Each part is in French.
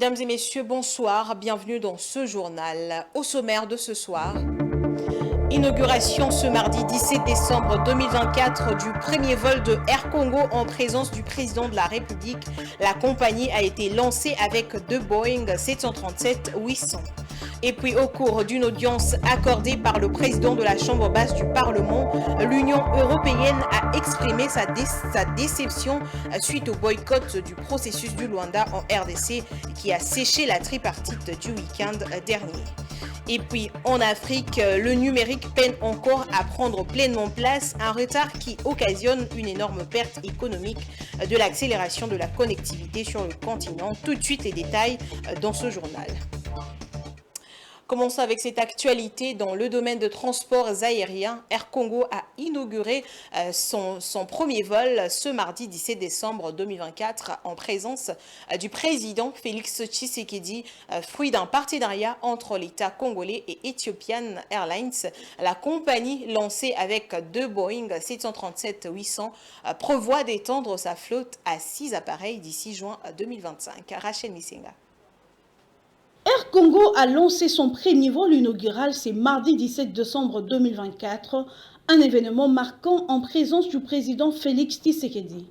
Mesdames et messieurs, bonsoir, bienvenue dans ce journal. Au sommaire de ce soir, inauguration ce mardi 17 décembre 2024 du premier vol de Air Congo en présence du président de la République. La compagnie a été lancée avec deux Boeing 737-800. Et puis au cours d'une audience accordée par le président de la Chambre basse du Parlement, l'Union européenne a exprimé sa déception suite au boycott du processus du Luanda en RDC qui a séché la tripartite du week-end dernier. Et puis en Afrique, le numérique peine encore à prendre pleinement place, un retard qui occasionne une énorme perte économique de l'accélération de la connectivité sur le continent. Tout de suite les détails dans ce journal. Commençons avec cette actualité dans le domaine de transports aériens. Air Congo a inauguré son premier vol ce mardi 17 décembre 2024 en présence du président Félix Tshisekedi, fruit d'un partenariat entre l'État congolais et Ethiopian Airlines. La compagnie, lancée avec deux Boeing 737-800, prévoit d'étendre sa flotte à 6 appareils d'ici juin 2025. Rachel Misenga. Air Congo a lancé son premier vol inaugural ce mardi 17 décembre 2024, un événement marquant en présence du président Félix Tshisekedi.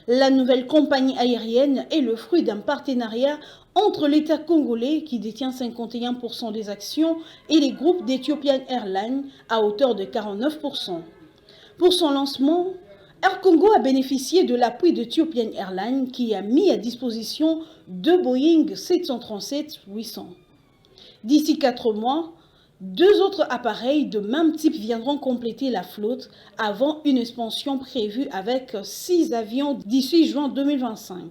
La nouvelle compagnie aérienne est le fruit d'un partenariat entre l'État congolais, qui détient 51% des actions, et les groupes d'Ethiopian Airlines à hauteur de 49%. Pour son lancement, Air Congo a bénéficié de l'appui d'Ethiopian Airlines qui a mis à disposition deux Boeing 737-800. D'ici 4 mois, deux autres appareils de même type viendront compléter la flotte avant une expansion prévue avec 6 avions d'ici juin 2025.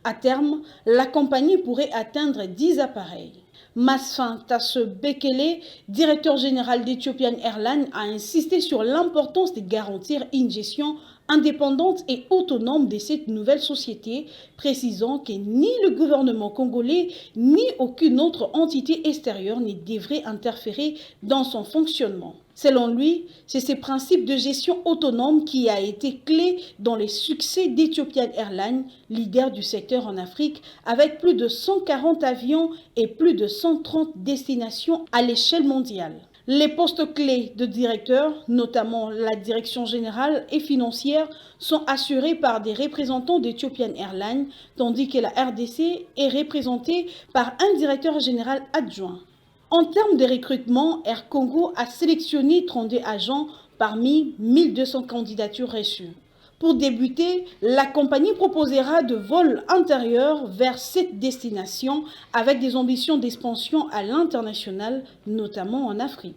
À terme, la compagnie pourrait atteindre 10 appareils. Masfin Tasse Bekele, directeur général d'Ethiopian Airlines, a insisté sur l'importance de garantir une gestion indépendante et autonome de cette nouvelle société, précisant que ni le gouvernement congolais ni aucune autre entité extérieure ne devrait interférer dans son fonctionnement. Selon lui, c'est ce principe de gestion autonome qui a été clé dans les succès d'Ethiopian Airlines, leader du secteur en Afrique, avec plus de 140 avions et plus de 130 destinations à l'échelle mondiale. Les postes clés de directeurs, notamment la direction générale et financière, sont assurés par des représentants d'Ethiopian Airlines, tandis que la RDC est représentée par un directeur général adjoint. En termes de recrutement, Air Congo a sélectionné 32 agents parmi 1200 candidatures reçues. Pour débuter, la compagnie proposera de vols intérieurs vers cette destination avec des ambitions d'expansion à l'international, notamment en Afrique.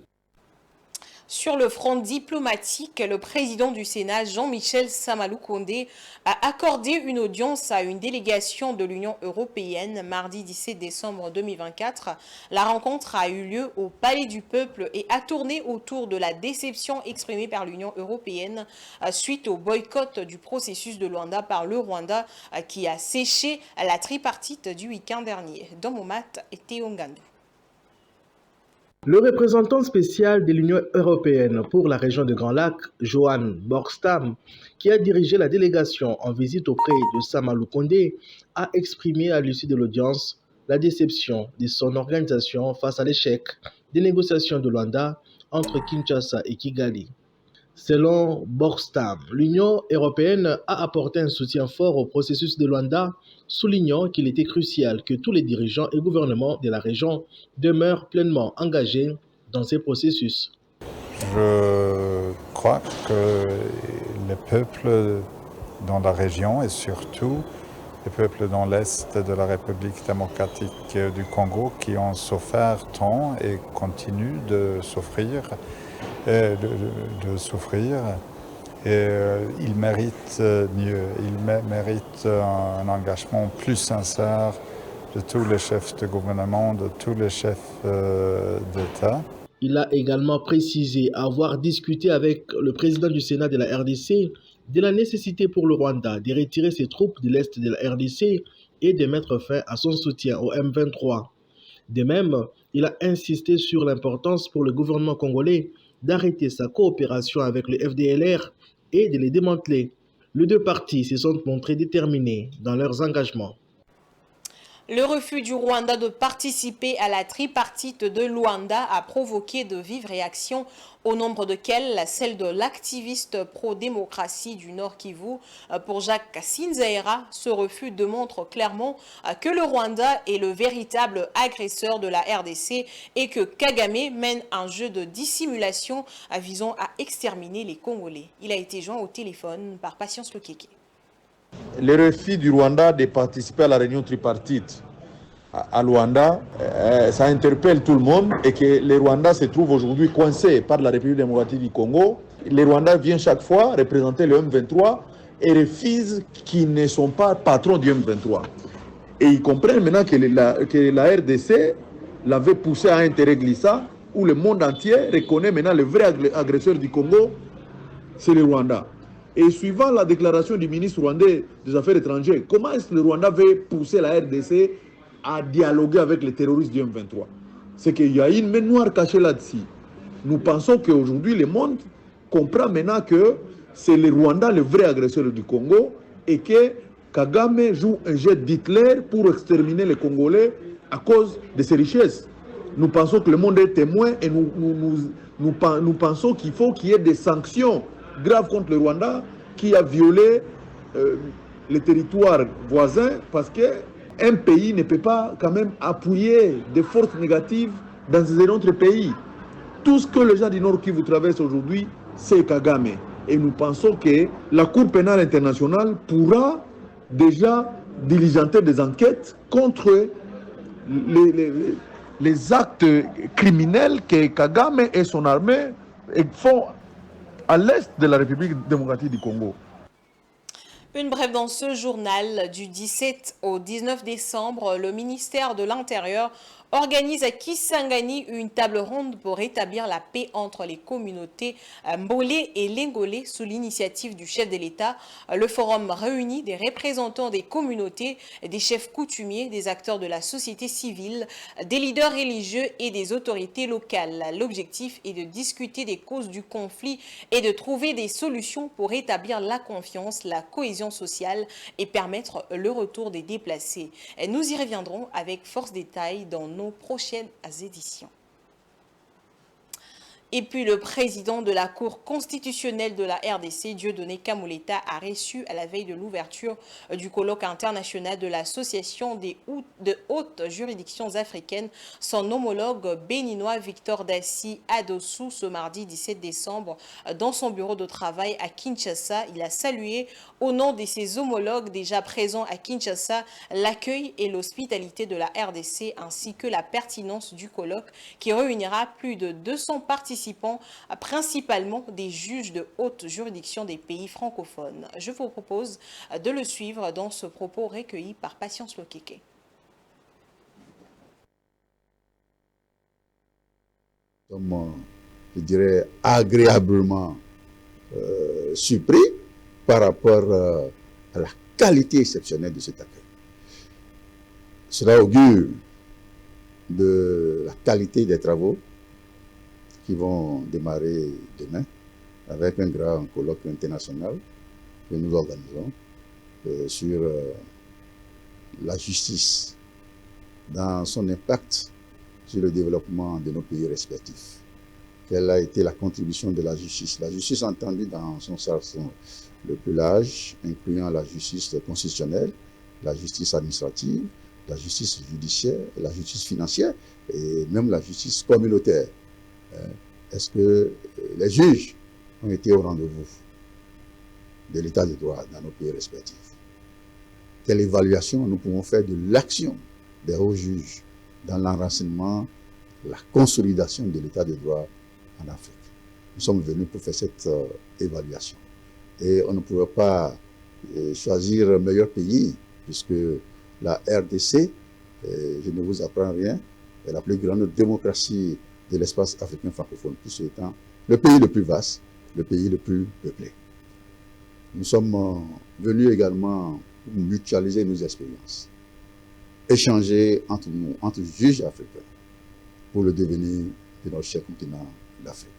Sur le front diplomatique, le président du Sénat, Jean-Michel Samaloukonde, a accordé une audience à une délégation de l'Union européenne mardi 17 décembre 2024. La rencontre a eu lieu au Palais du Peuple et a tourné autour de la déception exprimée par l'Union européenne suite au boycott du processus de Luanda par le Rwanda qui a séché la tripartite du week-end dernier. Domomat et Théongandou. Le représentant spécial de l'Union européenne pour la région de Grand Lac, Johan Borstam, qui a dirigé la délégation en visite auprès de Samaloukonde, a exprimé à l'issue de l'audience la déception de son organisation face à l'échec des négociations de Luanda entre Kinshasa et Kigali. Selon Borstam, l'Union européenne a apporté un soutien fort au processus de Luanda, soulignant qu'il était crucial que tous les dirigeants et gouvernements de la région demeurent pleinement engagés dans ces processus. Je crois que les peuples dans la région et surtout les peuples dans l'Est de la République démocratique du Congo qui ont souffert tant et continuent de souffrir, ils méritent mieux, ils méritent un engagement plus sincère de tous les chefs de gouvernement, de tous les chefs d'État. Il a également précisé avoir discuté avec le président du Sénat de la RDC de la nécessité pour le Rwanda de retirer ses troupes de l'Est de la RDC et de mettre fin à son soutien au M23. De même, il a insisté sur l'importance pour le gouvernement congolais d'arrêter sa coopération avec le FDLR et de les démanteler. Les deux parties se sont montrées déterminées dans leurs engagements. Le refus du Rwanda de participer à la tripartite de Luanda a provoqué de vives réactions, au nombre desquelles celle de l'activiste pro-démocratie du Nord Kivu. Pour Jacques Sinzaera, ce refus démontre clairement que le Rwanda est le véritable agresseur de la RDC et que Kagame mène un jeu de dissimulation visant à exterminer les Congolais. Il a été joint au téléphone par Patience Lokeke. Le refus du Rwanda de participer à la réunion tripartite à Luanda, ça interpelle tout le monde et que le Rwanda se trouve aujourd'hui coincé par la République démocratique du Congo. Le Rwanda vient chaque fois représenter le M23 et refuse qu'ils ne sont pas patrons du M23. Et ils comprennent maintenant que la RDC l'avait poussé à un terrain glissant où le monde entier reconnaît maintenant le vrai agresseur du Congo, c'est le Rwanda. Et suivant la déclaration du ministre rwandais des Affaires étrangères, comment est-ce que le Rwanda veut pousser la RDC à dialoguer avec les terroristes du M23? C'est qu'il y a une main noire cachée là-dessus. Nous pensons qu'aujourd'hui, le monde comprend maintenant que c'est le Rwanda le vrai agresseur du Congo et que Kagame joue un jet d'Hitler pour exterminer les Congolais à cause de ses richesses. Nous pensons que le monde est témoin et nous pensons qu'il faut qu'il y ait des sanctions graves contre le Rwanda qui a violé les territoires voisins parce qu'un pays ne peut pas quand même appuyer des forces négatives dans un autre pays. Tout ce que les gens du Nord Kivu traversent aujourd'hui, c'est Kagame. Et nous pensons que la Cour pénale internationale pourra déjà diligenter des enquêtes contre les actes criminels que Kagame et son armée font à l'est de la République démocratique du Congo. Une brève dans ce journal du 17 au 19 décembre, le ministère de l'Intérieur organise à Kisangani une table ronde pour rétablir la paix entre les communautés Mbolé et Lengolé sous l'initiative du chef de l'État. Le forum réunit des représentants des communautés, des chefs coutumiers, des acteurs de la société civile, des leaders religieux et des autorités locales. L'objectif est de discuter des causes du conflit et de trouver des solutions pour rétablir la confiance, la cohésion sociale et permettre le retour des déplacés. Nous y reviendrons avec force détail dans nos prochaines éditions. Et puis le président de la Cour constitutionnelle de la RDC, Dieudonné Kamoleta, a reçu à la veille de l'ouverture du colloque international de l'Association de hautes juridictions africaines son homologue béninois Victor Dassi Adossou ce mardi 17 décembre dans son bureau de travail à Kinshasa. Il a salué au nom de ses homologues déjà présents à Kinshasa l'accueil et l'hospitalité de la RDC ainsi que la pertinence du colloque qui réunira plus de 200 participants, principalement des juges de haute juridiction des pays francophones. Je vous propose de le suivre dans ce propos recueilli par Patience Lokeke. Nous sommes, je dirais, agréablement surpris par rapport à la qualité exceptionnelle de cet accueil. Cela augure de la qualité des travaux qui vont démarrer demain avec un grand colloque international que nous organisons sur la justice dans son impact sur le développement de nos pays respectifs. Quelle a été la contribution de la justice? La justice entendue dans son sens le plus large, incluant la justice constitutionnelle, la justice administrative, la justice judiciaire, la justice financière et même la justice communautaire. Est-ce que les juges ont été au rendez-vous de l'état de droit dans nos pays respectifs? Quelle évaluation nous pouvons faire de l'action des hauts juges dans l'enracinement, la consolidation de l'état de droit en Afrique? Nous sommes venus pour faire cette évaluation. Et on ne pouvait pas choisir un meilleur pays, puisque la RDC, je ne vous apprends rien, est la plus grande démocratie de l'espace africain francophone, tout ce étant le pays le plus vaste, le pays le plus peuplé. Nous sommes venus également pour mutualiser nos expériences, échanger entre nous, entre juges africains, pour le devenir de notre cher continent, l'Afrique.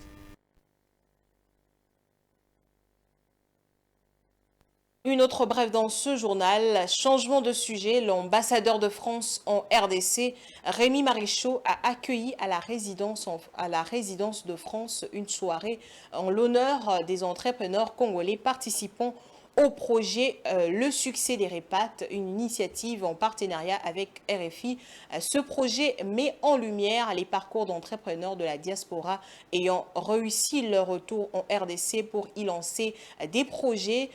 Une autre brève dans ce journal, changement de sujet, l'ambassadeur de France en RDC, Rémi Maréchaux, a accueilli à la résidence de France une soirée en l'honneur des entrepreneurs congolais participant au projet Le Succès des Répates, une initiative en partenariat avec RFI. Ce projet met en lumière les parcours d'entrepreneurs de la diaspora ayant réussi leur retour en RDC pour y lancer des projets.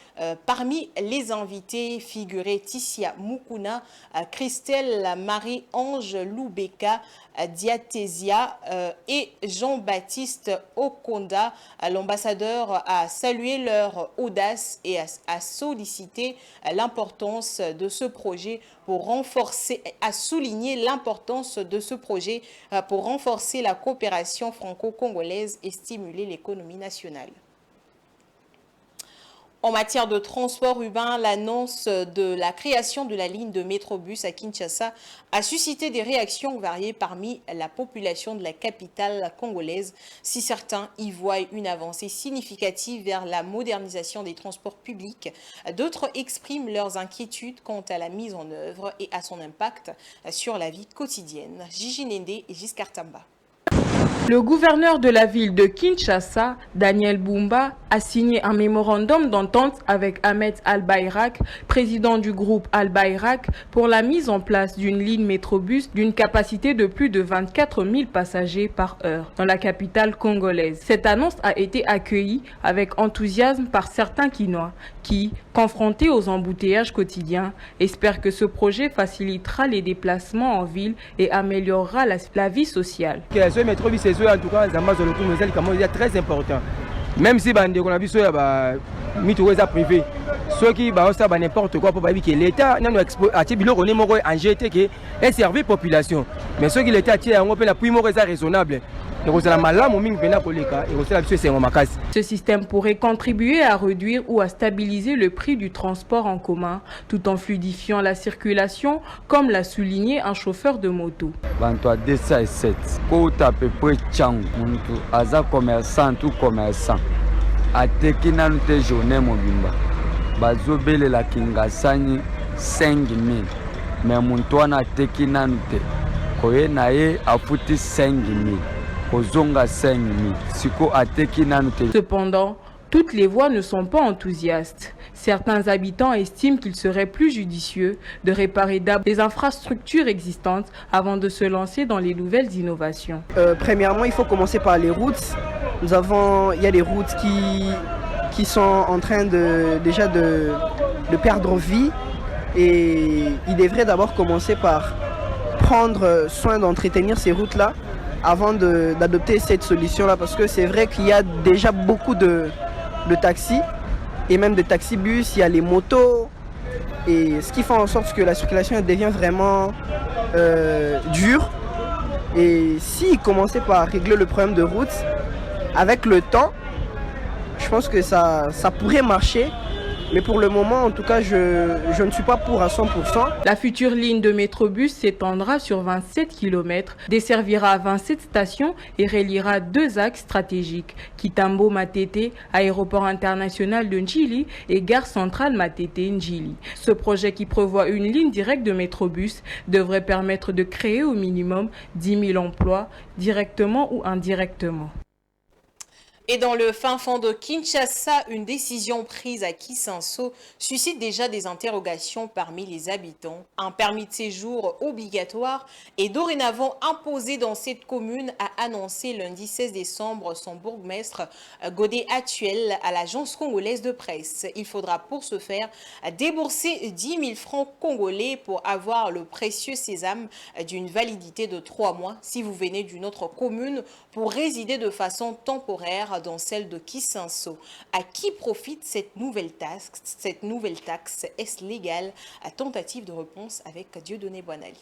Parmi les invités figuraient Tissia Mukuna, Christelle Marie-Ange Loubeka, Diatésia et Jean-Baptiste Okonda. L'ambassadeur a salué leur audace et a sollicité l'importance de ce projet pour renforcer, a souligné l'importance de ce projet pour renforcer la coopération franco-congolaise et stimuler l'économie nationale. En matière de transport urbain, l'annonce de la création de la ligne de Métrobus à Kinshasa a suscité des réactions variées parmi la population de la capitale congolaise. Si certains y voient une avancée significative vers la modernisation des transports publics, d'autres expriment leurs inquiétudes quant à la mise en œuvre et à son impact sur la vie quotidienne. Gigi Nende et Giscard Tamba. Le gouverneur de la ville de Kinshasa, Daniel Bumba, a signé un mémorandum d'entente avec Ahmed Al-Bayrak, président du groupe Al-Bayrak, pour la mise en place d'une ligne Métrobus d'une capacité de plus de 24 000 passagers par heure dans la capitale congolaise. Cette annonce a été accueillie avec enthousiasme par certains Kinois qui, confrontés aux embouteillages quotidiens, espèrent que ce projet facilitera les déplacements en ville et améliorera la vie sociale. En tout cas, c'est très important. Même si on a vu que privé, ceux qui ont n'importe quoi pour que l'État a jeté un service population. Mais ceux qui l'État a raisonnable. Ce système pourrait contribuer à réduire ou à stabiliser le prix du transport en commun tout en fluidifiant la circulation, comme l'a souligné un chauffeur de moto. Cependant, toutes les voix ne sont pas enthousiastes. Certains habitants estiment qu'il serait plus judicieux de réparer d'abord les infrastructures existantes avant de se lancer dans les nouvelles innovations. Premièrement, il faut commencer par les routes. Il y a des routes qui sont en train de perdre vie et il devrait d'abord commencer par prendre soin d'entretenir ces routes-là avant d'adopter cette solution-là, parce que c'est vrai qu'il y a déjà beaucoup de taxis et même de taxibus, il y a les motos, et ce qui fait en sorte que la circulation devient vraiment dure. Et s'ils commençaient par régler le problème de route, avec le temps, je pense que ça pourrait marcher. Mais pour le moment, en tout cas, je ne suis pas pour à 100%. La future ligne de Métrobus s'étendra sur 27 km, desservira 27 stations et reliera 2 axes stratégiques, Kitambo Matete, aéroport international de Njili et gare centrale Matete Njili. Ce projet qui prévoit une ligne directe de Métrobus devrait permettre de créer au minimum 10 000 emplois, directement ou indirectement. Et dans le fin fond de Kinshasa, une décision prise à Kisanso suscite déjà des interrogations parmi les habitants. Un permis de séjour obligatoire est dorénavant imposé dans cette commune, a annoncé lundi 16 décembre son bourgmestre Godé Actuel à l'agence congolaise de presse. Il faudra pour ce faire débourser 10 000 francs congolais pour avoir le précieux sésame d'une validité de 3 mois si vous venez d'une autre commune pour résider de façon temporaire dans celle de Kisanso. À qui profite cette nouvelle taxe? Est-ce légal? À tentative de réponse avec Dieudonné Boinali.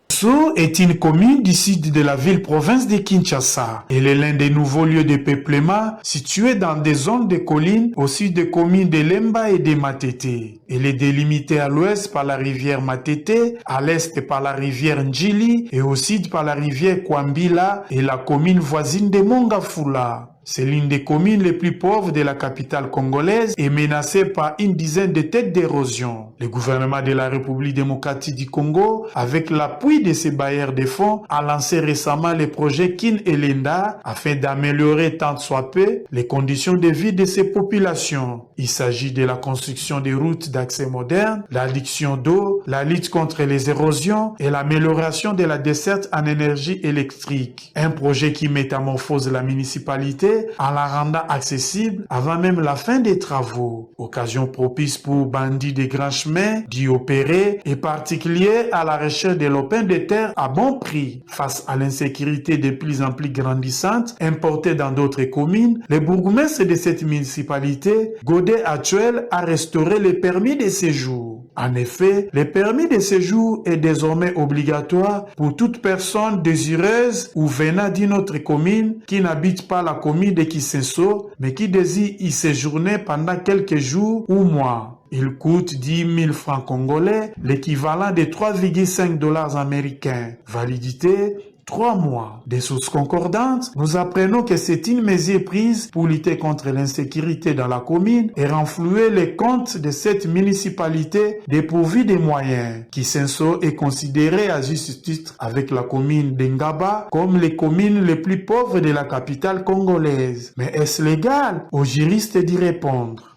Kisanso est une commune du sud de la ville-province de Kinshasa. Elle est l'un des nouveaux lieux de peuplement situés dans des zones de collines au sud des communes de Lemba et de Matete. Elle est délimitée à l'ouest par la rivière Matete, à l'est par la rivière Njili et au sud par la rivière Kwambila et la commune voisine de Mongafula. C'est l'une des communes les plus pauvres de la capitale congolaise et menacée par une dizaine de têtes d'érosion. Le gouvernement de la République démocratique du Congo, avec l'appui de ses bailleurs de fonds, a lancé récemment le projet Kin et Lenda afin d'améliorer tant soit peu les conditions de vie de ces populations. Il s'agit de la construction des routes d'accès modernes, l'adduction d'eau, la lutte contre les érosions et l'amélioration de la desserte en énergie électrique. Un projet qui métamorphose la municipalité en la rendant accessible avant même la fin des travaux. Occasion propice pour bandits des grands chemins d'y opérer et particulier à la recherche de l'opin de terre à bon prix. Face à l'insécurité de plus en plus grandissante importée dans d'autres communes, le bourgmestre de cette municipalité, Godet Actuel, a restauré les permis de séjour. En effet, le permis de séjour est désormais obligatoire pour toute personne désireuse ou venant d'une autre commune qui n'habite pas la commune de Kisenso, mais qui désire y séjourner pendant quelques jours ou mois. Il coûte 10 000 francs congolais, l'équivalent de 3,5 $ américains. Validité 3 mois. Des sources concordantes, nous apprenons que c'est une mesure prise pour lutter contre l'insécurité dans la commune et renflouer les comptes de cette municipalité dépourvue des moyens. Kisenso est considéré à juste titre avec la commune d'Engaba comme les communes les plus pauvres de la capitale congolaise. Mais est-ce légal? Aux juristes d'y répondre.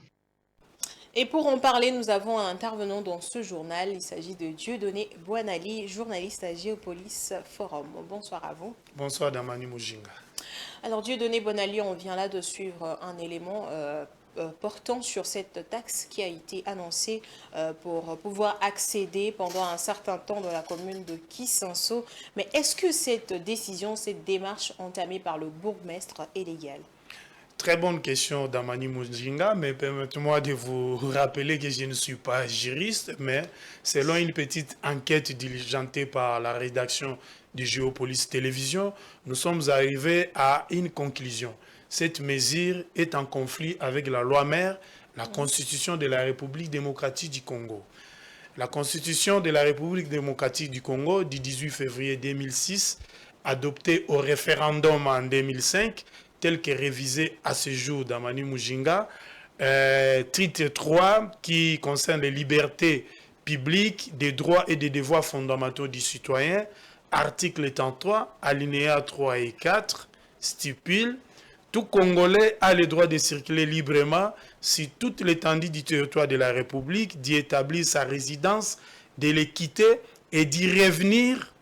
Et pour en parler, nous avons un intervenant dans ce journal. Il s'agit de Dieudonné Boinali, journaliste à Géopolis Forum. Bonsoir à vous. Bonsoir Damani Mujinga. Alors Dieudonné Boinali, on vient là de suivre un élément portant sur cette taxe qui a été annoncée pour pouvoir accéder pendant un certain temps dans la commune de Kisenso. Mais est-ce que cette décision, cette démarche entamée par le bourgmestre est légale? Très bonne question d'Amani Mujinga, mais permettez-moi de vous rappeler que je ne suis pas juriste, mais selon une petite enquête diligentée par la rédaction du Géopolis Télévision, nous sommes arrivés à une conclusion. Cette mesure est en conflit avec la loi mère, la Constitution de la République démocratique du Congo. La Constitution de la République démocratique du Congo du 18 février 2006, adoptée au référendum en 2005, tel que révisé à ce jour d'Amani Mujinga, titre 3 qui concerne les libertés publiques, des droits et des devoirs fondamentaux du citoyen, article 33, alinéa 3 et 4, stipule « Tout Congolais a le droit de circuler librement sur toute l'étendue du territoire de la République, d'y établir sa résidence, de les quitter et d'y revenir.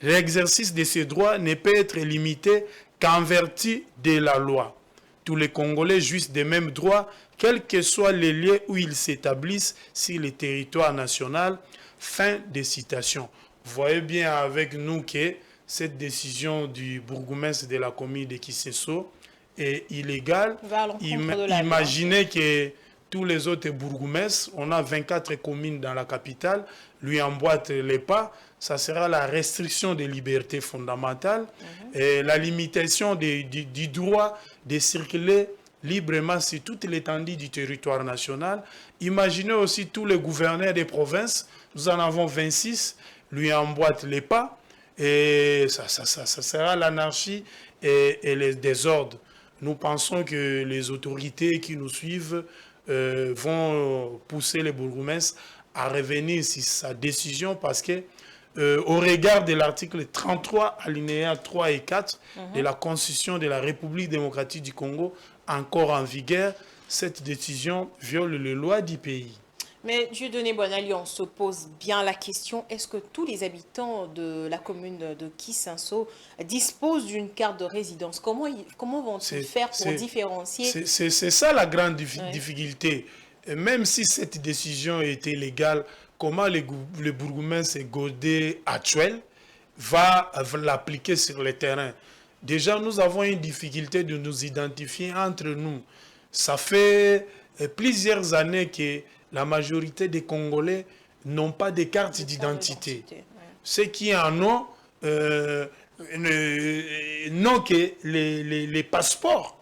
L'exercice de ces droits ne peut être limité qu'en vertu de la loi. Tous les Congolais jouissent des mêmes droits, quels que soient les lieux où ils s'établissent sur le territoire national. » Fin de citation. Vous voyez bien avec nous que cette décision du bourgmestre de la commune de Kisenso est illégale. Imaginez que tous les autres bourgmestres, on a 24 communes dans la capitale, lui emboîtent les pas. Ça sera la restriction des libertés fondamentales et la limitation du droit de circuler librement sur toute l'étendue du territoire national. Imaginez aussi tous les gouverneurs des provinces, nous en avons 26, lui emboîtent les pas et ça sera l'anarchie et les désordres. Nous pensons que les autorités qui nous suivent vont pousser les bourgmestres à revenir sur sa décision parce que au regard de l'article 33, alinéa 3 et 4 de la Constitution de la République démocratique du Congo, encore en vigueur, cette décision viole les lois du pays. Mais Dieudonné Boinali, on se pose bien la question, est-ce que tous les habitants de la commune de Kisenso disposent d'une carte de résidence? Comment vont-ils faire pour différencier? C'est ça la grande difficulté. Et même si cette décision était légale, comment le bourgmestre Godet Actuel va l'appliquer sur le terrain? Déjà, nous avons une difficulté de nous identifier entre nous. Ça fait plusieurs années que la majorité des Congolais n'ont pas de carte d'identité. Ceux qui en ont n'ont que les passeports.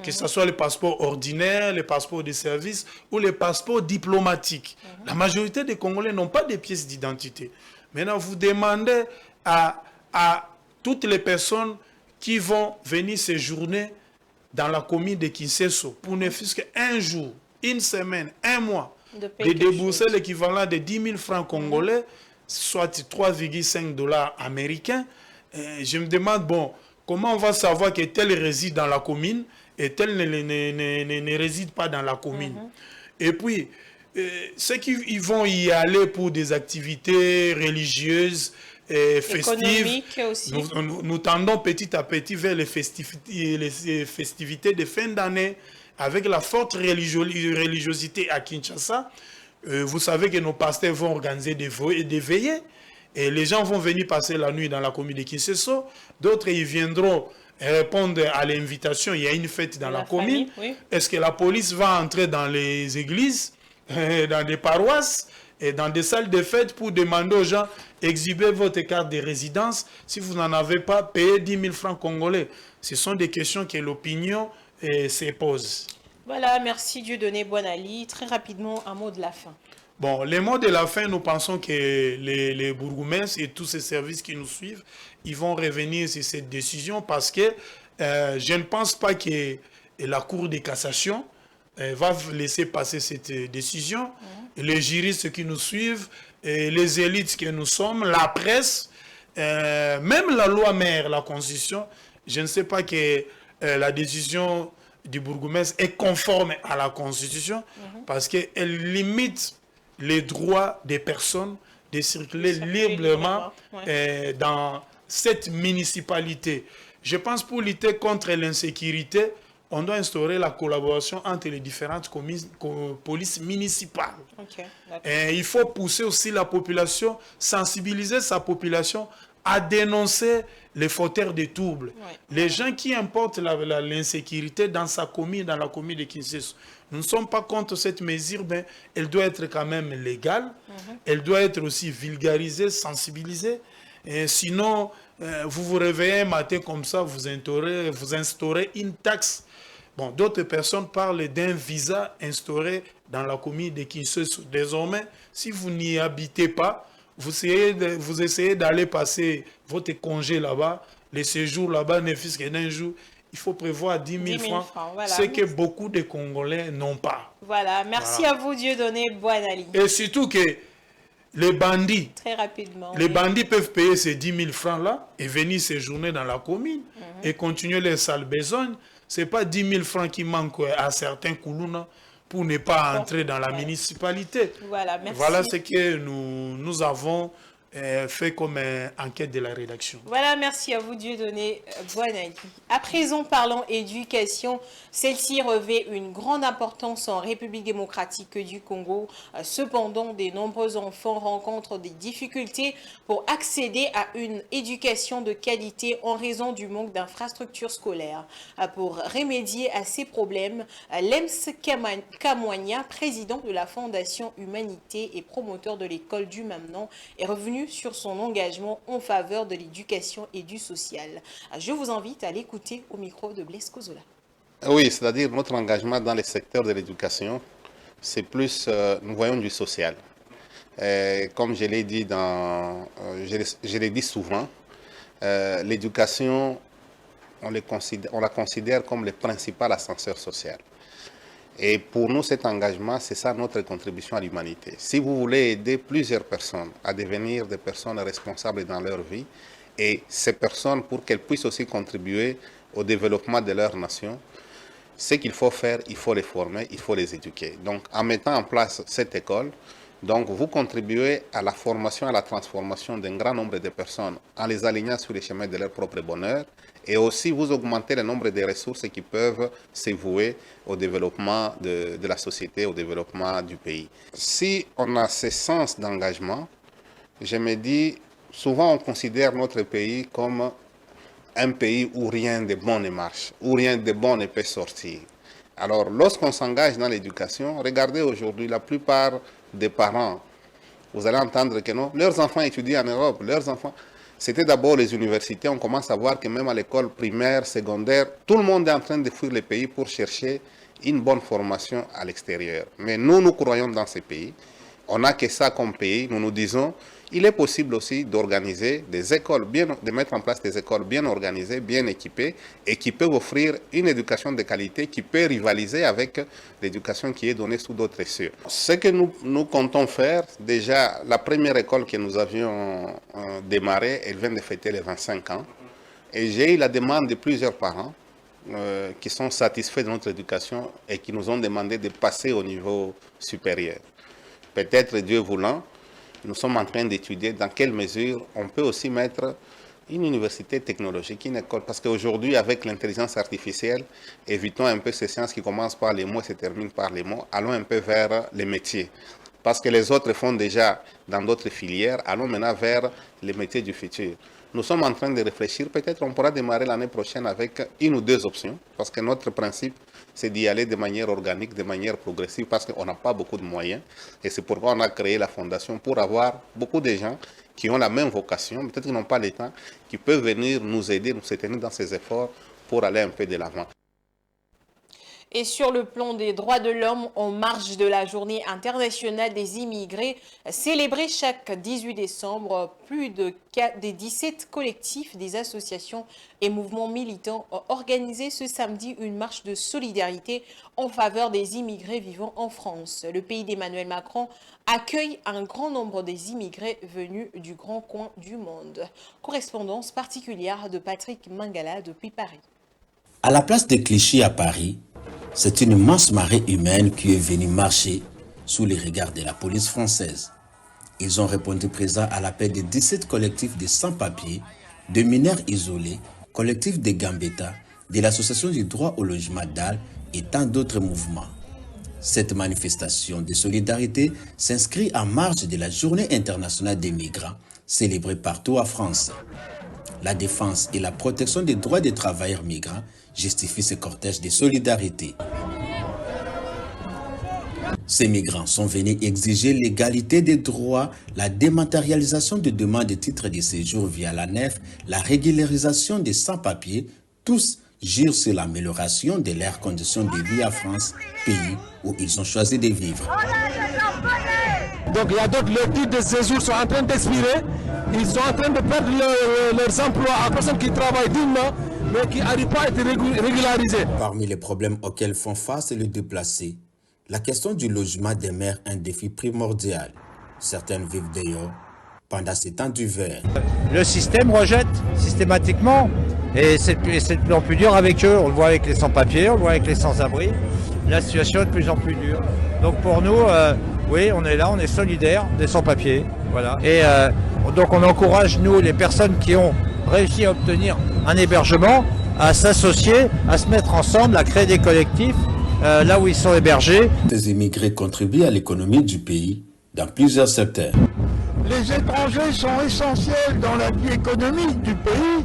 Que ce soit les passeports ordinaires, les passeports de service ou les passeports diplomatiques. La majorité des Congolais n'ont pas de pièces d'identité. Maintenant, vous demandez à toutes les personnes qui vont venir séjourner dans la commune de Kinshasa pour ne fût-ce qu'un jour, une semaine, un mois, de débourser l'équivalent de 10 000 francs congolais, soit 3,5 $ américains, je me demande, bon, comment on va savoir que tel réside dans la commune et tel ne réside pas dans la commune. Et puis, ceux qui vont y aller pour des activités religieuses, festives, aussi. Nous tendons petit à petit vers les festivités de fin d'année avec la forte religiosité à Kinshasa. Vous savez que nos pasteurs vont organiser des veillées et les gens vont venir passer la nuit dans la commune de Kinshasa. D'autres, ils viendront répondre à l'invitation. Il y a une fête dans la commune. Oui. Est-ce que la police va entrer dans les églises, dans des paroisses et dans des salles de fête pour demander aux gens exhibez votre carte de résidence? Si vous n'en avez pas, payez 10 000 francs congolais. Ce sont des questions que l'opinion se pose. Voilà, merci Dieudonné Boinali. Très rapidement, un mot de la fin. Bon, les mots de la fin, nous pensons que les bourgmestres et tous ces services qui nous suivent, ils vont revenir sur cette décision parce que je ne pense pas que la Cour de cassation va laisser passer cette décision. Les juristes qui nous suivent, les élites que nous sommes, la presse, même la loi mère, la Constitution, je ne sais pas que la décision du bourgmestre est conforme à la Constitution parce qu'elle limite les droits des personnes de circuler librement dans cette municipalité. Je pense pour lutter contre l'insécurité, on doit instaurer la collaboration entre les différentes polices municipales. Il faut pousser aussi la population, sensibiliser sa population à dénoncer les fauteurs de troubles. Les gens qui importent l'insécurité dans sa commune, dans la commune de Kinshasa. Nous ne sommes pas contre cette mesure, mais elle doit être quand même légale. Elle doit être aussi vulgarisée, sensibilisée. Et sinon, vous vous réveillez un matin comme ça, vous instaurez une taxe. Bon, d'autres personnes parlent d'un visa instauré dans la commune de Kinshasa. Désormais, si vous n'y habitez pas, vous essayez d'aller passer votre congé là-bas, les séjours là-bas ne fût-ce que d'un jour. Il faut prévoir 10 000 francs, voilà. Ce que beaucoup de Congolais n'ont pas. Voilà, merci à vous Dieudonné Boinali. Et surtout que les bandits, très rapidement, les bandits peuvent payer ces 10 000 francs-là et venir séjourner dans la commune et continuer les sales besognes. Ce n'est pas 10 000 francs qui manquent à certains Koulouna pour ne pas entrer dans la municipalité. Voilà, merci. Voilà ce que nous avons fait comme enquête de la rédaction. Voilà, merci à vous Dieudonné Boinali. À présent, parlons éducation. Celle-ci revêt une grande importance en République démocratique du Congo. Cependant, de nombreux enfants rencontrent des difficultés pour accéder à une éducation de qualité en raison du manque d'infrastructures scolaires. Pour remédier à ces problèmes, Lems Kamwanya, président de la Fondation Humanité et promoteur de l'école du même nom, est revenu sur son engagement en faveur de l'éducation et du social. Je vous invite à l'écouter au micro de Blaise Kozola. Oui, c'est-à-dire notre engagement dans le secteur de l'éducation, c'est plus, nous voyons du social. Comme je l'ai dit, je l'ai dit souvent, l'éducation, on la considère comme le principal ascenseur social. Et pour nous, cet engagement, c'est ça notre contribution à l'humanité. Si vous voulez aider plusieurs personnes à devenir des personnes responsables dans leur vie, et ces personnes, pour qu'elles puissent aussi contribuer au développement de leur nation, ce qu'il faut faire, il faut les former, il faut les éduquer. Donc, en mettant en place cette école, donc vous contribuez à la formation, à la transformation d'un grand nombre de personnes en les alignant sur les chemins de leur propre bonheur, et aussi vous augmentez le nombre de ressources qui peuvent se vouer au développement de la société, au développement du pays. Si on a ce sens d'engagement, je me dis, souvent on considère notre pays comme un pays où rien de bon ne marche, où rien de bon ne peut sortir. Alors, lorsqu'on s'engage dans l'éducation, regardez aujourd'hui, la plupart des parents, vous allez entendre que non, leurs enfants étudient en Europe, leurs enfants... C'était d'abord les universités, on commence à voir que même à l'école primaire, secondaire, tout le monde est en train de fuir le pays pour chercher une bonne formation à l'extérieur. Mais nous, nous croyons dans ces pays on n'a que ça comme pays, nous nous disons, il est possible aussi d'organiser des écoles, de mettre en place des écoles bien organisées, bien équipées, et qui peuvent offrir une éducation de qualité qui peut rivaliser avec l'éducation qui est donnée sous d'autres cieux. Ce que nous comptons faire, déjà, la première école que nous avions démarrée, elle vient de fêter les 25 ans, et j'ai eu la demande de plusieurs parents qui sont satisfaits de notre éducation et qui nous ont demandé de passer au niveau supérieur. Peut-être, Dieu voulant, nous sommes en train d'étudier dans quelle mesure on peut aussi mettre une université technologique, une école. Parce qu'aujourd'hui, avec l'intelligence artificielle, évitons un peu ces sciences qui commencent par les mots et se terminent par les mots. Allons un peu vers les métiers. Parce que les autres font déjà dans d'autres filières. Allons maintenant vers les métiers du futur. Nous sommes en train de réfléchir. Peut-être on pourra démarrer l'année prochaine avec une ou deux options. Parce que notre principe, c'est d'y aller de manière organique, de manière progressive, parce qu'on n'a pas beaucoup de moyens. Et c'est pourquoi on a créé la fondation, pour avoir beaucoup de gens qui ont la même vocation, peut-être qu'ils n'ont pas le temps, qui peuvent venir nous aider, nous soutenir dans ces efforts pour aller un peu de l'avant. Et sur le plan des droits de l'homme, en marge de la journée internationale des immigrés, célébrée chaque 18 décembre, plus de 17 collectifs, des associations et mouvements militants ont organisé ce samedi une marche de solidarité en faveur des immigrés vivant en France. Le pays d'Emmanuel Macron accueille un grand nombre des immigrés venus du grand coin du monde. Correspondance particulière de Patrick Mangala depuis Paris. À la place de Clichy à Paris, c'est une immense marée humaine qui est venue marcher sous les regards de la police française. Ils ont répondu présent à l'appel de 17 collectifs de sans-papiers, de mineurs isolés, collectifs de Gambetta, de l'Association du droit au logement DAL et tant d'autres mouvements. Cette manifestation de solidarité s'inscrit en marge de la Journée internationale des migrants, célébrée partout en France. La défense et la protection des droits des travailleurs migrants justifient ce cortège de solidarité. Ces migrants sont venus exiger l'égalité des droits, la dématérialisation de demandes de titres de séjour via la NEF, la régularisation des sans-papiers. Tous jurent sur l'amélioration de leurs conditions de vie en France, pays où ils ont choisi de vivre. Donc il y a d'autres, les titres de séjour sont en train d'expirer. Ils sont en train de perdre leurs emplois à personnes qui travaillent dignement, mais qui n'arrivent pas à être régularisés. Parmi les problèmes auxquels font face les déplacés, la question du logement demeure un défi primordial. Certaines vivent dehors pendant ces temps d'hiver. Le système rejette systématiquement et c'est de plus en plus dur avec eux. On le voit avec les sans-papiers, on le voit avec les sans-abri. La situation est de plus en plus dure. Donc pour nous, oui, on est là, on est solidaires des sans-papiers. Voilà. Et donc on encourage, nous, les personnes qui ont réussi à obtenir un hébergement, à s'associer, à se mettre ensemble, à créer des collectifs là où ils sont hébergés. Les immigrés contribuent à l'économie du pays dans plusieurs secteurs. Les étrangers sont essentiels dans la vie économique du pays,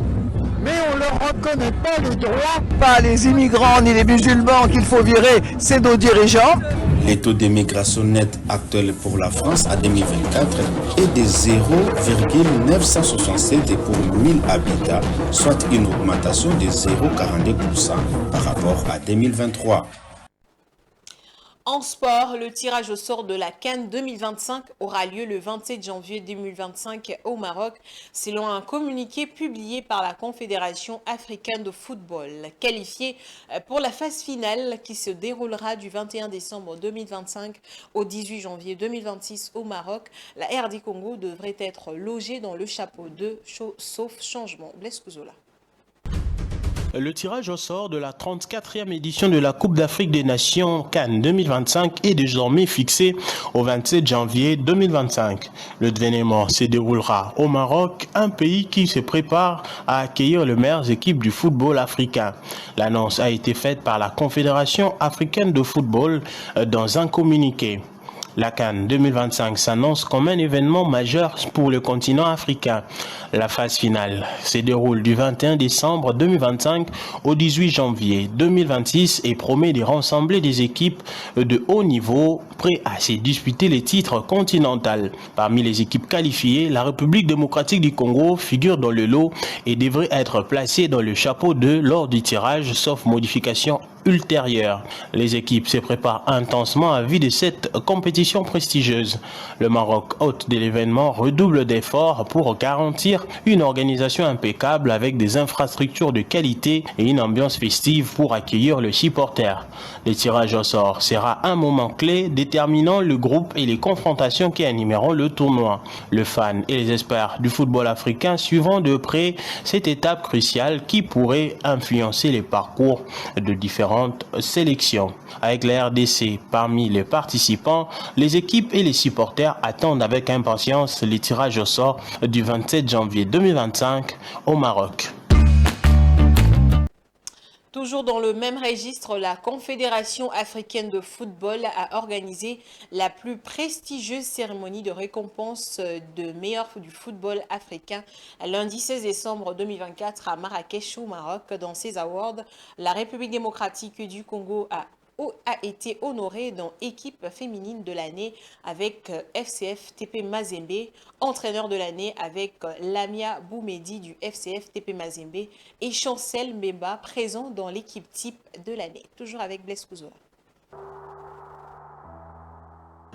mais on ne leur reconnaît pas les droits. Pas les immigrants ni les musulmans qu'il faut virer, c'est nos dirigeants. Les taux d'immigration nette actuel pour la France en 2024 est de 0,967 pour 1000 habitants, soit une augmentation de 0,42% par rapport à 2023. En sport, le tirage au sort de la CAN 2025 aura lieu le 27 janvier 2025 au Maroc, selon un communiqué publié par la Confédération africaine de football. Qualifiée pour la phase finale qui se déroulera du 21 décembre 2025 au 18 janvier 2026 au Maroc, la RD Congo devrait être logée dans le chapeau 2, sauf changement. Blaise Kouzola. Le tirage au sort de la 34e édition de la Coupe d'Afrique des Nations CAN 2025 est désormais fixé au 27 janvier 2025. Le événement se déroulera au Maroc, un pays qui se prépare à accueillir les meilleures équipes du football africain. L'annonce a été faite par la Confédération africaine de football dans un communiqué. La CAN 2025 s'annonce comme un événement majeur pour le continent africain. La phase finale se déroule du 21 décembre 2025 au 18 janvier 2026 et promet de rassembler des équipes de haut niveau prêtes à se disputer les titres continentaux. Parmi les équipes qualifiées, la République démocratique du Congo figure dans le lot et devrait être placée dans le chapeau 2 lors du tirage, sauf modification ultérieures. Les équipes se préparent intensement à la vie de cette compétition prestigieuse. Le Maroc, hôte de l'événement, redouble d'efforts pour garantir une organisation impeccable avec des infrastructures de qualité et une ambiance festive pour accueillir le supporter. Le tirage au sort sera un moment clé déterminant le groupe et les confrontations qui animeront le tournoi. Le fan et les experts du football africain suivront de près cette étape cruciale qui pourrait influencer les parcours de différentes sélections. Avec la RDC parmi les participants, les équipes et les supporters attendent avec impatience les tirages au sort du 27 janvier 2025 au Maroc. Toujours dans le même registre, la Confédération africaine de football a organisé la plus prestigieuse cérémonie de récompense de meilleur du football africain lundi 16 décembre 2024 à Marrakech au Maroc. Dans ces awards, la République démocratique du Congo a été honorée dans équipe féminine de l'année avec FCF TP Mazembe, entraîneur de l'année avec Lamia Boumedi du FCF TP Mazembe et Chancel Mbemba présent dans l'équipe type de l'année. Toujours avec Blaise Kouzoua.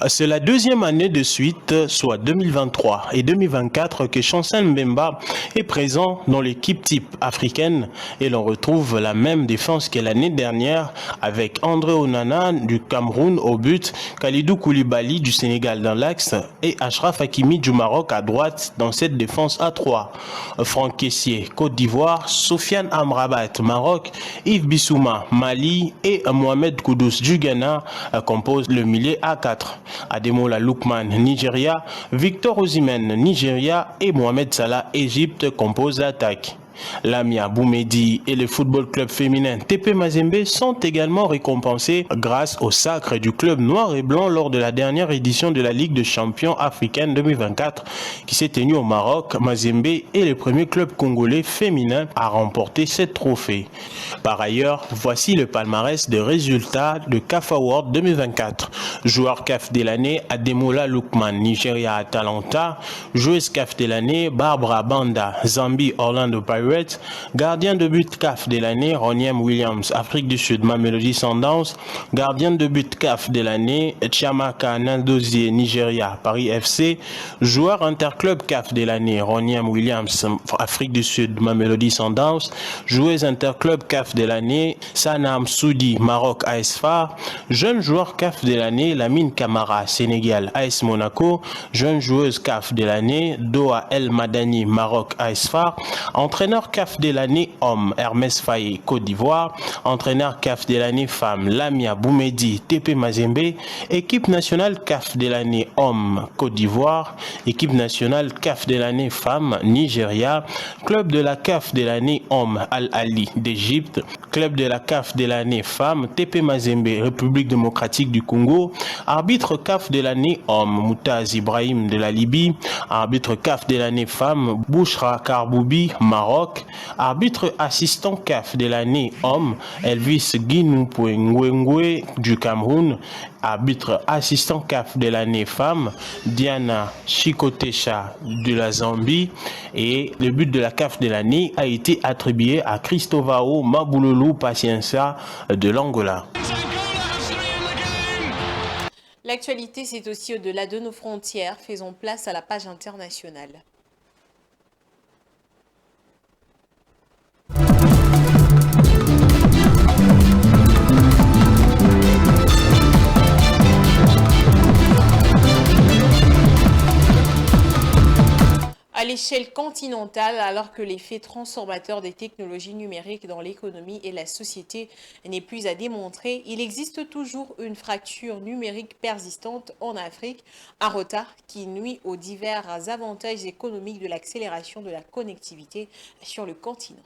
C'est la deuxième année de suite, soit 2023 et 2024, que Chancel Mbemba est présent dans l'équipe type africaine et l'on retrouve la même défense que l'année dernière avec André Onana du Cameroun au but, Khalidou Koulibaly du Sénégal dans l'axe et Achraf Hakimi du Maroc à droite dans cette défense à 3. Franck Kessié, Côte d'Ivoire, Sofiane Amrabat, Maroc, Yves Bissouma, Mali et Mohamed Kudus du Ghana composent le milieu à 4. Ademola Lookman, Nigeria, Victor Osimhen, Nigeria et Mohamed Salah, Égypte composent l'attaque. Lamia Boumedi et le football club féminin TP Mazembe sont également récompensés grâce au sacre du club noir et blanc lors de la dernière édition de la Ligue des champions africaine 2024 qui s'est tenue au Maroc. Mazembe est le premier club congolais féminin à remporter ce trophée. Par ailleurs, voici le palmarès de résultats de CAF Award 2024. Joueur CAF de l'année, Ademola Lookman, Nigeria Atalanta. Joueuse CAF de l'année, Barbara Banda, Zambie Orlando Pirates. Gardien de but CAF de l'année, Ronyem Williams, Afrique du Sud, Mamelodi Sundowns. Gardien de but CAF de l'année, Chiamaka Nandozie, Nigeria, Paris FC. Joueur interclub CAF de l'année, Ronyem Williams, Afrique du Sud, Mamelodi Sundowns. Joueuse interclub CAF de l'année, Sanam Soudi, Maroc, AS FAR. Jeune joueur CAF de l'année, Lamine Camara, Sénégal, AS Monaco. Jeune joueuse CAF de l'année, Doha El Madani, Maroc, AS FAR. Entraîneur CAF de l'année homme, Hermès Faye, Côte d'Ivoire. Entraîneur CAF de l'année femme, Lamia Boumedi, TP Mazembe. Équipe nationale CAF de l'année homme, Côte d'Ivoire. Équipe nationale CAF de l'année femme, Nigeria. Club de la CAF de l'année homme, Al Ali d'Égypte. Club de la CAF de l'année femme, TP Mazembe, République démocratique du Congo. Arbitre CAF de l'année homme, Moutaz Ibrahim de la Libye. Arbitre CAF de l'année femme, Bouchra Karboubi, Maroc. Arbitre assistant CAF de l'année homme, Elvis Guinoupoue Ngwengwe du Cameroun. Arbitre assistant CAF de l'année femme, Diana Chikotesha de la Zambie. Et le but de la CAF de l'année a été attribué à Cristovao Mabululu Pacienza de l'Angola. L'actualité, c'est aussi au-delà de nos frontières. Faisons place à la page internationale. À l'échelle continentale, alors que l'effet transformateur des technologies numériques dans l'économie et la société n'est plus à démontrer, il existe toujours une fracture numérique persistante en Afrique, un retard qui nuit aux divers avantages économiques de l'accélération de la connectivité sur le continent.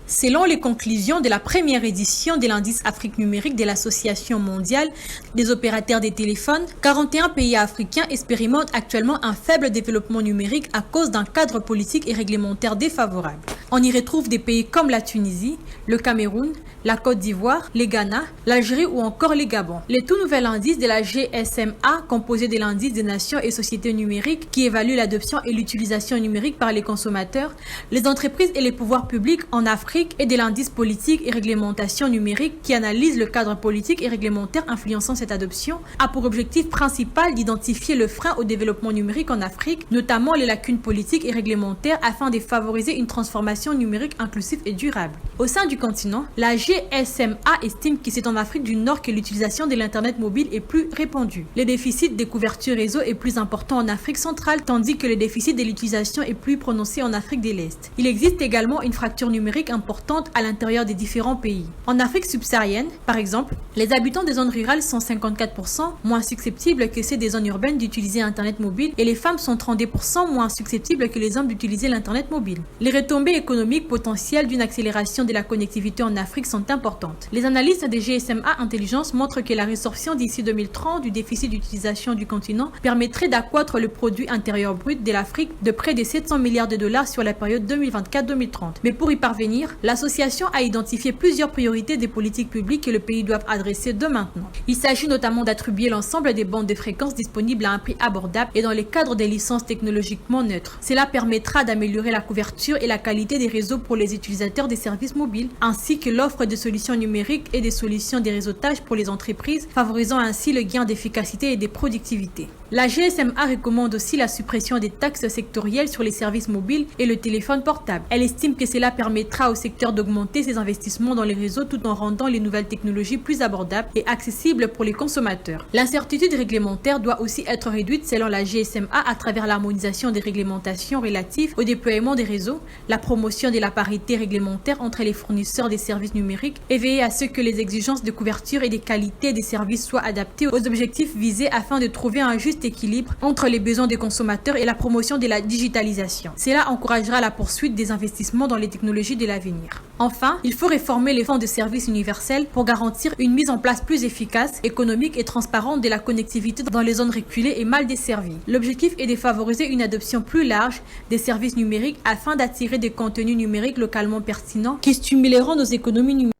Selon les conclusions de la première édition de l'indice Afrique numérique de l'Association mondiale des opérateurs des téléphones, 41 pays africains expérimentent actuellement un faible développement numérique à cause d'un cadre politique et réglementaire défavorable. On y retrouve des pays comme la Tunisie, le Cameroun, la Côte d'Ivoire, les Ghana, l'Algérie ou encore les Gabon. Le tout nouvel indice de la GSMA, composé de l'indice des nations et sociétés numériques qui évalue l'adoption et l'utilisation numérique par les consommateurs, les entreprises et les pouvoirs publics en Afrique, et de l'indice politique et réglementation numérique qui analyse le cadre politique et réglementaire influençant cette adoption, a pour objectif principal d'identifier le frein au développement numérique en Afrique, notamment les lacunes politiques et réglementaires afin de favoriser une transformation numérique inclusive et durable. Au sein du continent, la GSMA estime que c'est en Afrique du Nord que l'utilisation de l'Internet mobile est plus répandue. Le déficit de couverture réseau est plus important en Afrique centrale, tandis que le déficit de l'utilisation est plus prononcé en Afrique de l'Est. Il existe également une fracture numérique importante à l'intérieur des différents pays. En Afrique subsaharienne, par exemple, les habitants des zones rurales sont 54% moins susceptibles que ceux des zones urbaines d'utiliser Internet mobile et les femmes sont 32% moins susceptibles que les hommes d'utiliser l'Internet mobile. Les retombées économiques potentielles d'une accélération de la connectivité en Afrique sont importantes. Les analystes des GSMA Intelligence montrent que la résorption d'ici 2030 du déficit d'utilisation du continent permettrait d'accroître le produit intérieur brut de l'Afrique de près de 700 milliards de dollars sur la période 2024-2030. Mais pour y parvenir, l'association a identifié plusieurs priorités des politiques publiques que le pays doit adresser dès maintenant. Il s'agit notamment d'attribuer l'ensemble des bandes de fréquences disponibles à un prix abordable et dans le cadre des licences technologiquement neutres. Cela permettra d'améliorer la couverture et la qualité des réseaux pour les utilisateurs des services mobiles, ainsi que l'offre de solutions numériques et des solutions de réseautage pour les entreprises, favorisant ainsi le gain d'efficacité et de productivité. La GSMA recommande aussi la suppression des taxes sectorielles sur les services mobiles et le téléphone portable. Elle estime que cela permettra au secteur d'augmenter ses investissements dans les réseaux tout en rendant les nouvelles technologies plus abordables et accessibles pour les consommateurs. L'incertitude réglementaire doit aussi être réduite selon la GSMA à travers l'harmonisation des réglementations relatives au déploiement des réseaux, la promotion de la parité réglementaire entre les fournisseurs des services numériques et veiller à ce que les exigences de couverture et de qualité des services soient adaptées aux objectifs visés afin de trouver un juste équilibre entre les besoins des consommateurs et la promotion de la digitalisation. Cela encouragera la poursuite des investissements dans les technologies de l'avenir. Enfin, il faut réformer les fonds de services universels pour garantir une mise en place plus efficace, économique et transparente de la connectivité dans les zones reculées et mal desservies. L'objectif est de favoriser une adoption plus large des services numériques afin d'attirer des contenus numériques localement pertinents qui stimuleront nos économies numériques.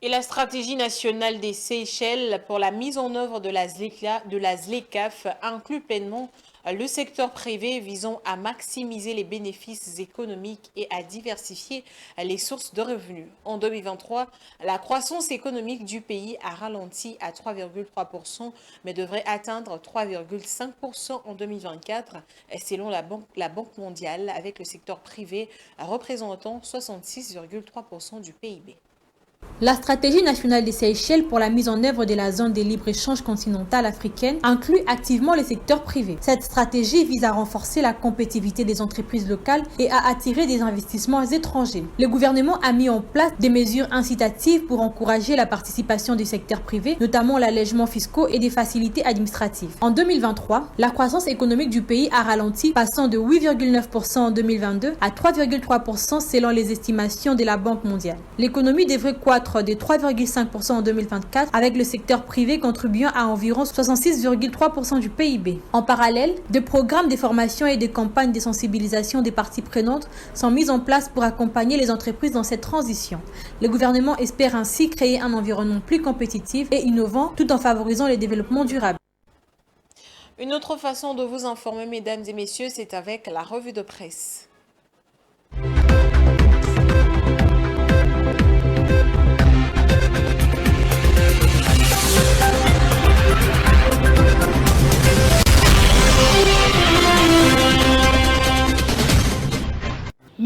Et la stratégie nationale des Seychelles pour la mise en œuvre de la ZLECAf inclut pleinement le secteur privé visant à maximiser les bénéfices économiques et à diversifier les sources de revenus. En 2023, la croissance économique du pays a ralenti à 3,3%, mais devrait atteindre 3,5% en 2024, selon la Banque mondiale, avec le secteur privé représentant 66,3% du PIB. La stratégie nationale des Seychelles pour la mise en œuvre de la zone de libre-échange continentale africaine inclut activement le secteur privé. Cette stratégie vise à renforcer la compétitivité des entreprises locales et à attirer des investissements étrangers. Le gouvernement a mis en place des mesures incitatives pour encourager la participation du secteur privé, notamment l'allègement fiscaux et des facilités administratives. En 2023, la croissance économique du pays a ralenti, passant de 8,9% en 2022 à 3,3% selon les estimations de la Banque mondiale. L'économie devrait croître de 3,5% en 2024, avec le secteur privé contribuant à environ 66,3% du PIB. En parallèle, des programmes de formation et des campagnes de sensibilisation des parties prenantes sont mis en place pour accompagner les entreprises dans cette transition. Le gouvernement espère ainsi créer un environnement plus compétitif et innovant tout en favorisant le développement durable. Une autre façon de vous informer, mesdames et messieurs, c'est avec la revue de presse.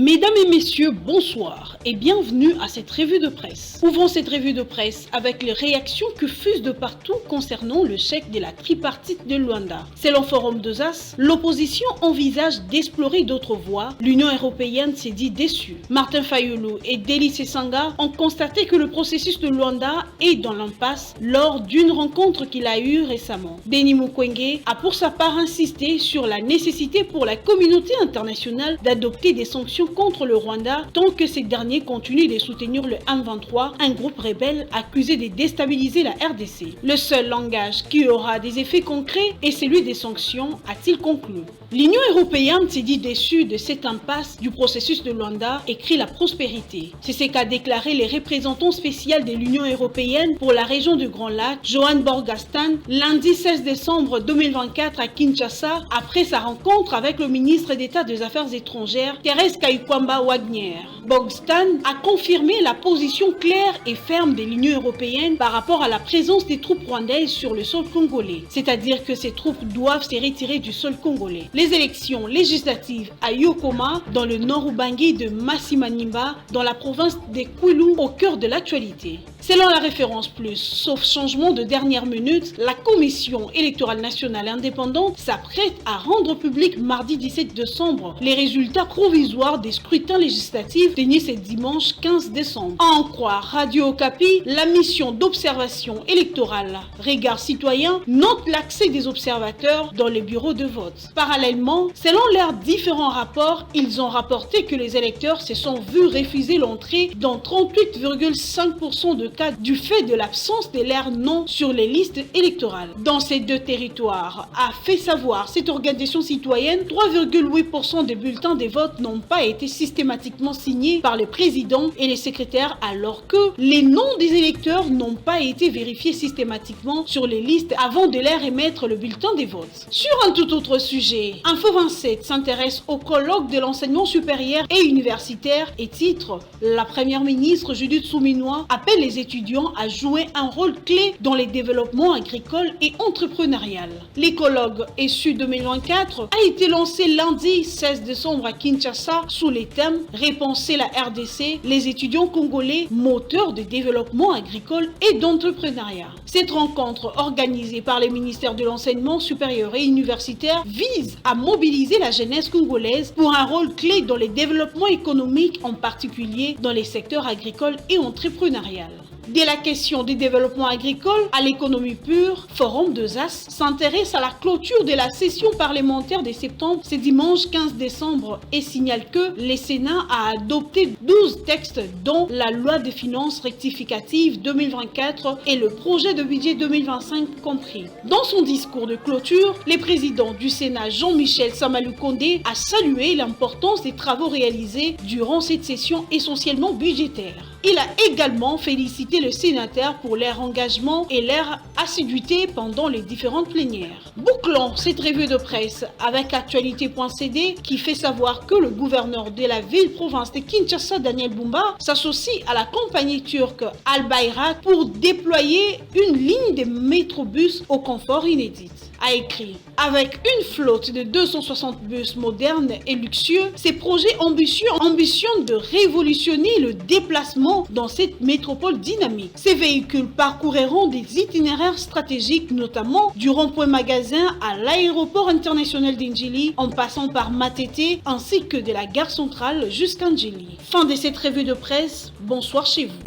Mesdames et messieurs, bonsoir et bienvenue à cette revue de presse. Ouvrons cette revue de presse avec les réactions que fusent de partout concernant le chèque de la tripartite de Luanda. Selon Forum 2As, l'opposition envisage d'explorer d'autres voies. L'Union européenne s'est dit déçue. Martin Fayulu et Deli Sesanga ont constaté que le processus de Luanda est dans l'impasse lors d'une rencontre qu'il a eue récemment. Denis Mukwege a pour sa part insisté sur la nécessité pour la communauté internationale d'adopter des sanctions contre le Rwanda tant que ces derniers continuent de soutenir le M23, un groupe rebelle accusé de déstabiliser la RDC. Le seul langage qui aura des effets concrets est celui des sanctions, a-t-il conclu. L'Union européenne s'est dit déçue de cette impasse du processus de Luanda, écrit la prospérité. C'est ce qu'a déclaré les représentants spéciaux de l'Union européenne pour la région du Grand Lac, Johan Borgastan, lundi 16 décembre 2024 à Kinshasa, après sa rencontre avec le ministre d'État des Affaires étrangères, Thérèse Kaikwamba Wagner. Borgastan a confirmé la position claire et ferme de l'Union européenne par rapport à la présence des troupes rwandaises sur le sol congolais, c'est-à-dire que ces troupes doivent se retirer du sol congolais. Les élections législatives à Yokoma, dans le nord Ubangi de Masimanimba, dans la province de Kwilu, au cœur de l'actualité. Selon la référence plus, sauf changement de dernière minute, la Commission électorale nationale indépendante s'apprête à rendre public mardi 17 décembre les résultats provisoires des scrutins législatifs tenus ce dimanche 15 décembre. À en croire Radio Okapi, la mission d'observation électorale Regard Citoyen note l'accès des observateurs dans les bureaux de vote. Parallèlement, selon leurs différents rapports, ils ont rapporté que les électeurs se sont vus refuser l'entrée dans 38,5% de cas du fait de l'absence de leur nom sur les listes électorales. Dans ces deux territoires, a fait savoir cette organisation citoyenne, 3,8% des bulletins de vote n'ont pas été systématiquement signés par le président et les secrétaires, alors que les noms des électeurs n'ont pas été vérifiés systématiquement sur les listes avant de leur émettre le bulletin des votes. Sur un tout autre sujet, Info 27 s'intéresse au colloque de l'enseignement supérieur et universitaire et titre « La première ministre Judith Souminois appelle les étudiants à jouer un rôle clé dans les développements agricoles et entrepreneurial ». L'écologue ESU 2024 a été lancé lundi 16 décembre à Kinshasa sous les thèmes « Repenser la RDC, les étudiants congolais, moteurs de développement agricole et d'entrepreneuriat ». Cette rencontre organisée par les ministères de l'enseignement supérieur et universitaire vise à mobiliser la jeunesse congolaise pour un rôle clé dans les développements économiques, en particulier dans les secteurs agricoles et entrepreneurial. De la question du développement agricole à l'économie pure, Forum 2As s'intéresse à la clôture de la session parlementaire de septembre, ce dimanche 15 décembre, et signale que le Sénat a adopté 12 textes dont la loi des finances rectificative 2024 et le projet de budget 2025 compris. Dans son discours de clôture, le président du Sénat Jean-Michel Samalukonde a salué l'importance des travaux réalisés durant cette session essentiellement budgétaire. Il a également félicité le sénateur pour leur engagement et leur assiduité pendant les différentes plénières. Bouclons cette revue de presse avec Actualité.cd qui fait savoir que le gouverneur de la ville-province de Kinshasa, Daniel Bumba, s'associe à la compagnie turque Al Bayrak pour déployer une ligne de métrobus au confort inédit. A écrit « Avec une flotte de 260 bus modernes et luxueux, ces projets ambitieux ambitionnent de révolutionner le déplacement dans cette métropole dynamique. Ces véhicules parcourront des itinéraires stratégiques, notamment du rond-point magasin à l'aéroport international d'Ndjili, en passant par Matete, ainsi que de la gare centrale jusqu'à Ndjili. » Fin de cette revue de presse, bonsoir chez vous.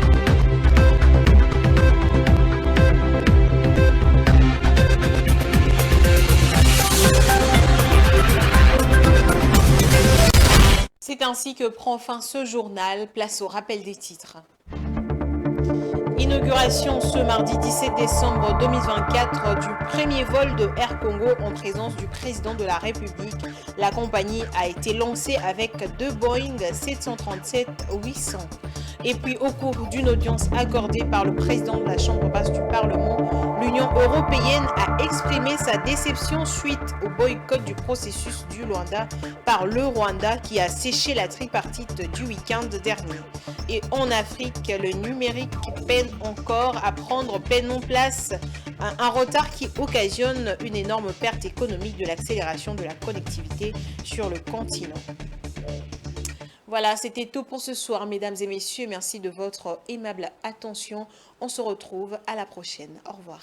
C'est ainsi que prend fin ce journal. Place au rappel des titres. Inauguration ce mardi 17 décembre 2024 du premier vol de Air Congo en présence du président de la République. La compagnie a été lancée avec 2 Boeing 737-800. Et puis au cours d'une audience accordée par le président de la Chambre basse du Parlement, l'Union européenne a exprimé sa déception suite au boycott du processus du Luanda par le Rwanda qui a séché la tripartite du week-end dernier. Et en Afrique, le numérique peine encore à prendre pleinement place, un retard qui occasionne une énorme perte économique de l'accélération de la connectivité sur le continent. Voilà, c'était tout pour ce soir, mesdames et messieurs. Merci de votre aimable attention. On se retrouve à la prochaine. Au revoir.